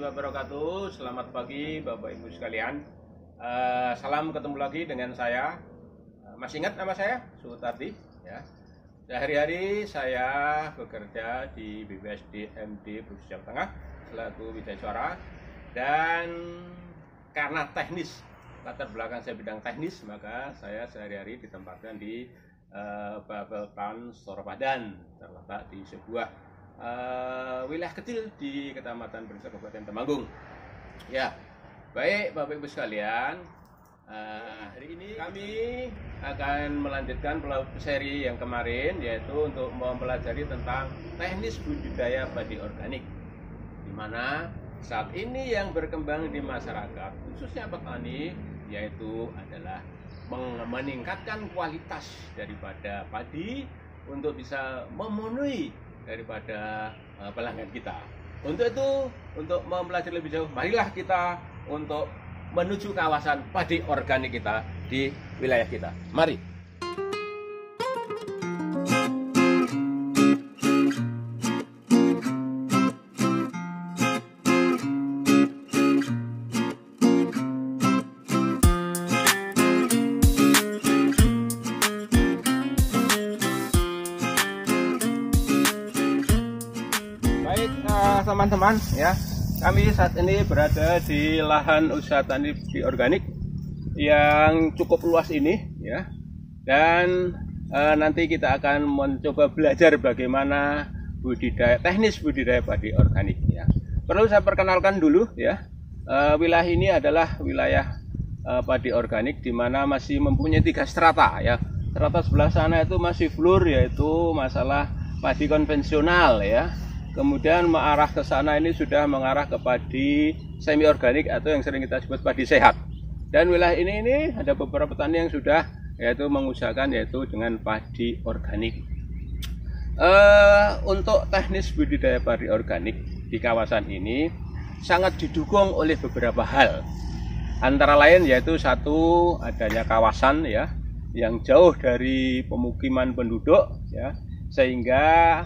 Wabarakatuh. Selamat pagi Bapak Ibu sekalian. Salam ketemu lagi dengan saya. Masih ingat nama saya? Sutardi ya. Sehari-hari saya bekerja di BPSD MD Provinsi Jawa Tengah selaku Widya Suara, dan karena teknis, latar belakang saya bidang teknis, maka saya sehari-hari ditempatkan di Babelkan Soropadan, terletak di sebuah wilayah kecil di Kecamatan Beringsa, Kabupaten Temanggung. Ya, baik Bapak Ibu sekalian, hari ini kami akan melanjutkan seri yang kemarin, yaitu untuk mempelajari tentang teknis budidaya padi organik, di mana saat ini yang berkembang di masyarakat, khususnya petani, yaitu adalah meningkatkan kualitas daripada padi untuk bisa memenuhi daripada pelanggan kita. Untuk itu, untuk mempelajari lebih jauh, marilah kita untuk menuju kawasan padi organik kita di wilayah kita. Mari. Teman-teman ya, kami saat ini berada di lahan usaha tani organik yang cukup luas ini ya, dan nanti kita akan mencoba belajar bagaimana teknis budidaya padi organik ya. Perlu saya perkenalkan dulu ya, wilayah ini adalah wilayah padi organik di mana masih mempunyai 3 strata ya. Strata sebelah sana itu masih flur, yaitu masalah padi konvensional ya. Kemudian mengarah ke sana ini sudah mengarah ke padi semi organik atau yang sering kita sebut padi sehat. Dan wilayah ini ada beberapa petani yang sudah mengusahakan dengan padi organik. Untuk teknis budidaya padi organik di kawasan ini sangat didukung oleh beberapa hal. Antara lain yaitu satu, adanya kawasan ya yang jauh dari pemukiman penduduk ya, sehingga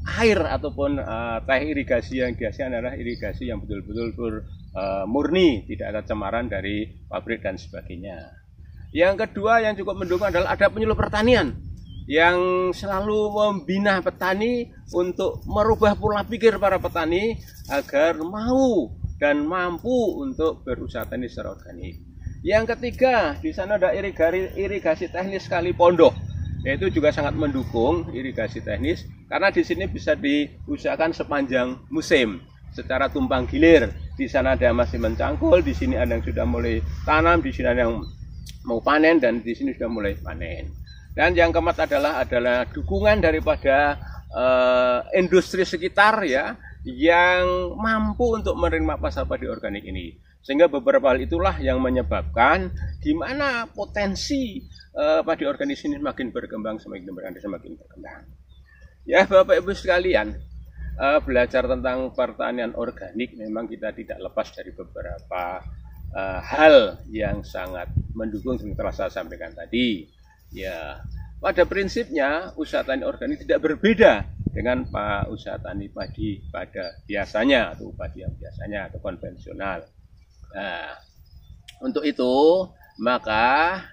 air ataupun teh irigasi yang dihasilkan adalah irigasi yang betul-betul murni, tidak ada cemaran dari pabrik dan sebagainya. Yang kedua yang cukup mendukung adalah ada penyuluh pertanian yang selalu membina petani untuk merubah pola pikir para petani agar mau dan mampu untuk berusaha tani secara organik. Yang ketiga, di sana ada irigasi teknis kali pondok, yaitu juga sangat mendukung irigasi teknis, karena di sini bisa diusahakan sepanjang musim secara tumpang gilir. Di sana ada yang masih mencangkul, di sini ada yang sudah mulai tanam, di sini ada yang mau panen, dan di sini sudah mulai panen. Dan yang keempat adalah dukungan daripada industri sekitar ya, yang mampu untuk menerima pasar padi organik ini. Sehingga beberapa hal itulah yang menyebabkan di mana potensi padi organik ini semakin berkembang. Ya Bapak Ibu sekalian, belajar tentang pertanian organik memang kita tidak lepas dari beberapa hal yang sangat mendukung seperti telah saya sampaikan tadi. Ya, pada prinsipnya usaha tani organik tidak berbeda dengan usaha tani padi pada biasanya atau padi yang biasanya atau konvensional. Nah, untuk itu maka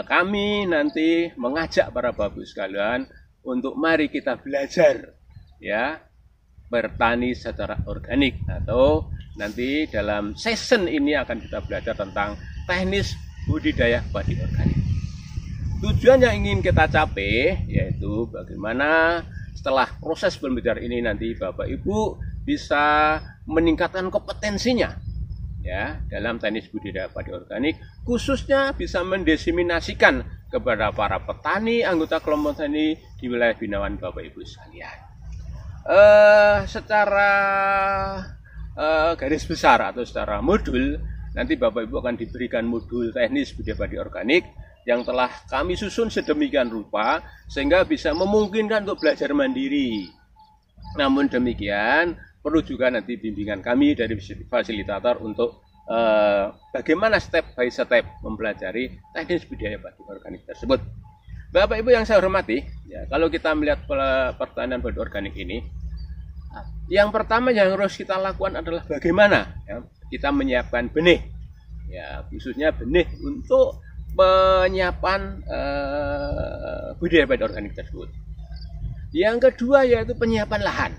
kami nanti mengajak para bapak sekalian untuk mari kita belajar ya bertani secara organik, atau nanti dalam season ini akan kita belajar tentang teknis budidaya padi organik. Tujuan yang ingin kita capai yaitu bagaimana setelah proses pembelajaran ini nanti Bapak Ibu bisa meningkatkan kompetensinya ya dalam teknis budidaya padi organik, khususnya bisa mendiseminasikan kepada para petani, anggota kelompok tani di wilayah binaan Bapak Ibu sekalian. Secara garis besar atau secara modul, nanti Bapak Ibu akan diberikan modul teknis budidaya padi organik yang telah kami susun sedemikian rupa sehingga bisa memungkinkan untuk belajar mandiri Namun demikian perlu juga nanti bimbingan kami dari fasilitator untuk bagaimana step by step mempelajari teknis budidaya padi organik tersebut. Bapak Ibu yang saya hormati, ya, kalau kita melihat pertanian padi organik ini, yang pertama yang harus kita lakukan adalah bagaimana ya, kita menyiapkan benih, ya, khususnya benih untuk penyiapan budidaya padi organik tersebut. Yang kedua yaitu penyiapan lahan.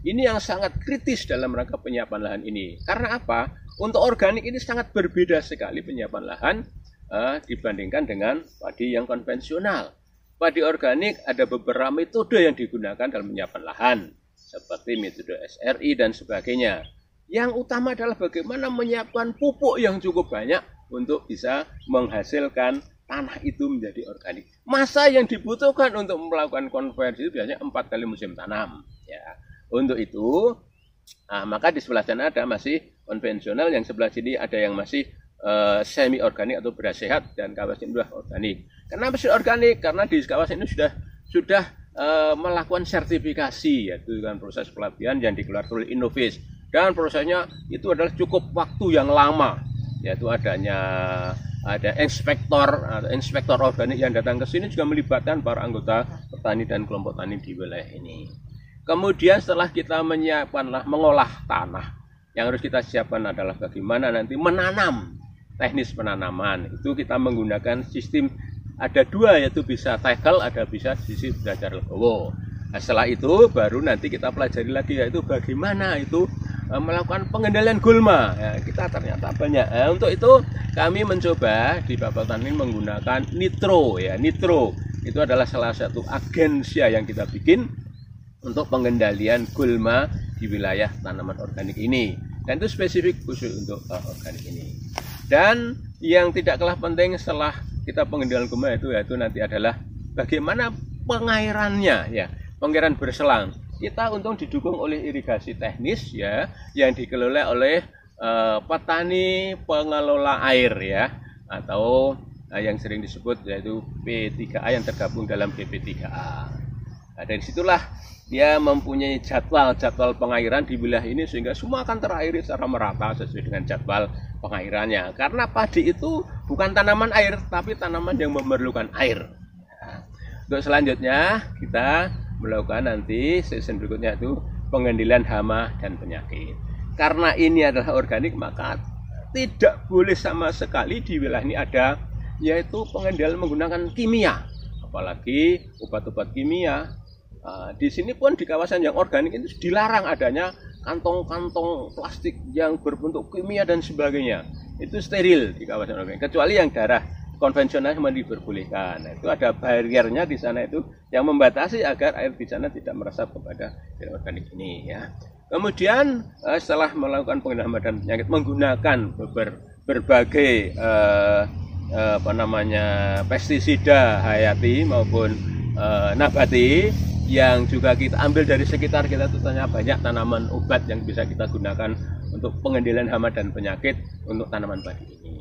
Ini yang sangat kritis dalam rangka penyiapan lahan ini. Karena apa? Untuk organik ini sangat berbeda sekali penyiapan lahan dibandingkan dengan padi yang konvensional. Padi organik ada beberapa metode yang digunakan dalam penyiapan lahan, seperti metode SRI dan sebagainya. Yang utama adalah bagaimana menyiapkan pupuk yang cukup banyak untuk bisa menghasilkan tanah itu menjadi organik. Masa yang dibutuhkan untuk melakukan konversi itu biasanya 4 kali musim tanam. Ya. Untuk itu, maka di sebelah sana ada masih konvensional, yang sebelah sini ada yang masih semi organik atau beras sehat, dan kawasan ini sudah organik. Kenapa sih organik? Karena di kawasan ini sudah melakukan sertifikasi, yaitu dengan proses pelatihan yang dikeluarkan oleh Innovis, dan prosesnya itu adalah cukup waktu yang lama, yaitu ada inspektor organik yang datang ke sini juga melibatkan para anggota petani dan kelompok tani di wilayah ini. Kemudian setelah kita mengolah tanah, yang harus kita siapkan adalah bagaimana nanti menanam, teknis penanaman. Itu kita menggunakan sistem, ada dua, yaitu bisa tackle, ada bisa sisi belajar legowo. Nah, setelah itu baru nanti kita pelajari lagi, yaitu bagaimana itu melakukan pengendalian gulma. Ya, kita ternyata banyak. Nah, untuk itu kami mencoba di Bapak Tani menggunakan nitro. Ya, nitro itu adalah salah satu agensia yang kita bikin untuk pengendalian gulma di wilayah tanaman organik ini, dan itu spesifik khusus untuk organik ini. Dan yang tidak kalah penting setelah kita pengendalian gulma yaitu nanti adalah bagaimana pengairannya, ya, pengairan berselang. Kita untung didukung oleh irigasi teknis, ya, yang dikelola oleh petani pengelola air, ya, atau yang sering disebut yaitu P3A yang tergabung dalam BP3A. Nah, dari situlah dia mempunyai jadwal pengairan di wilayah ini, sehingga semua akan terairi secara merata sesuai dengan jadwal pengairannya. Karena padi itu bukan tanaman air, tapi tanaman yang memerlukan air. Nah, untuk selanjutnya kita melakukan nanti season berikutnya itu pengendalian hama dan penyakit. Karena ini adalah organik, maka tidak boleh sama sekali di wilayah ini ada yaitu pengendalian menggunakan kimia, apalagi obat-obat kimia. Di sini pun di kawasan yang organik itu dilarang adanya kantong-kantong plastik yang berbentuk kimia dan sebagainya. Itu steril di kawasan organik, kecuali yang daerah konvensional cuma diperbolehkan. Nah, itu ada bariernya di sana itu yang membatasi agar air di sana tidak meresap kepada air organik ini, ya. Kemudian setelah melakukan pengendalian dan penyakit menggunakan berbagai pestisida hayati maupun nabati, yang juga kita ambil dari sekitar kita, tentunya banyak tanaman obat yang bisa kita gunakan untuk pengendalian hama dan penyakit untuk tanaman padi ini.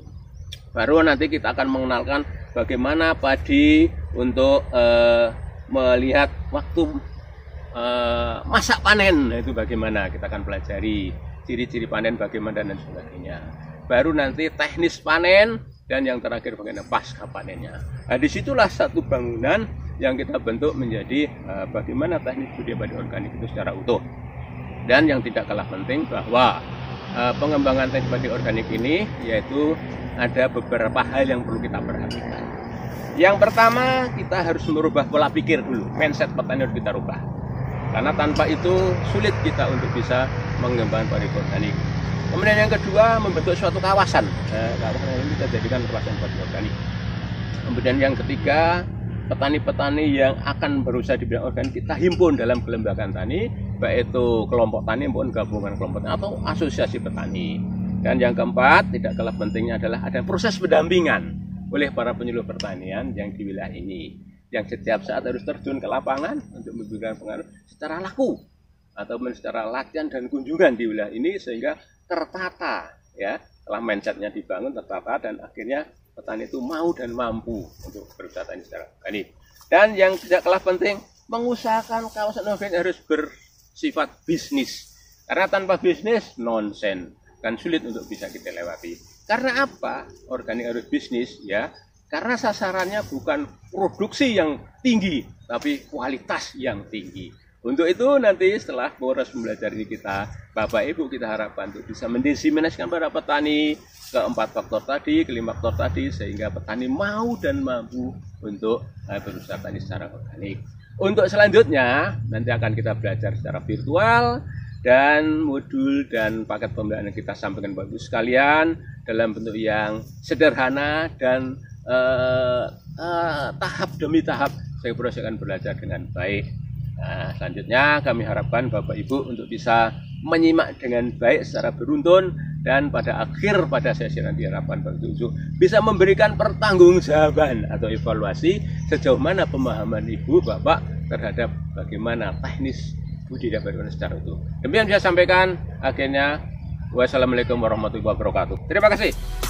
Baru nanti kita akan mengenalkan bagaimana padi untuk melihat waktu masa panen. Nah, itu bagaimana kita akan pelajari ciri-ciri panen bagaimana dan sebagainya. Baru nanti teknis panen, dan yang terakhir bagaimana pasca panennya. Nah, disitulah satu bangunan yang kita bentuk menjadi bagaimana teknik budidaya padi organik itu secara utuh. Dan yang tidak kalah penting bahwa pengembangan teknik padi organik ini yaitu ada beberapa hal yang perlu kita perhatikan. Yang pertama, kita harus merubah pola pikir dulu, mindset petani harus kita rubah. Karena tanpa itu sulit kita untuk bisa mengembangkan padi organik. Kemudian yang kedua, membentuk suatu kawasan. Kawasan ini kita jadikan kawasan padi organik. Kemudian yang ketiga, petani-petani yang akan berusaha di bidang organik kita himpun dalam kelembagaan tani, baik itu kelompok tani maupun gabungan kelompok tani atau asosiasi petani. Dan yang keempat, tidak kalah pentingnya adalah ada proses pendampingan oleh para penyuluh pertanian yang di wilayah ini, yang setiap saat harus terjun ke lapangan untuk memberikan pengaruh secara laku ataupun secara latihan dan kunjungan di wilayah ini, sehingga tertata, ya, setelah mindsetnya dibangun tertata, dan akhirnya petani itu mau dan mampu untuk berusaha tani secara organik. Dan yang tidak kalah penting, mengusahakan kawasan organik harus sifat bisnis. Karena tanpa bisnis nonsen, kan sulit untuk bisa kita lewati. Karena apa? Organik harus bisnis ya. Karena sasarannya bukan produksi yang tinggi, tapi kualitas yang tinggi. Untuk itu nanti setelah proses belajar ini Bapak Ibu kita harapkan untuk bisa mendiseminasikan para petani keempat faktor tadi, kelima faktor tadi, sehingga petani mau dan mampu untuk berusaha tani secara organik. Untuk selanjutnya nanti akan kita belajar secara virtual dan modul dan paket pembelajaran yang kita sampaikan Bapak Ibu sekalian dalam bentuk yang sederhana dan tahap demi tahap saya akan belajar dengan baik. Nah, selanjutnya kami harapkan Bapak Ibu untuk bisa menyimak dengan baik secara beruntun dan pada sesi nanti harapan Bapak Ibu bisa memberikan pertanggungjawaban atau evaluasi sejauh mana pemahaman Ibu Bapak terhadap bagaimana teknis budidaya berwarna secara utuh. Demikian saya sampaikan akhirnya. Wassalamualaikum warahmatullahi wabarakatuh. Terima kasih.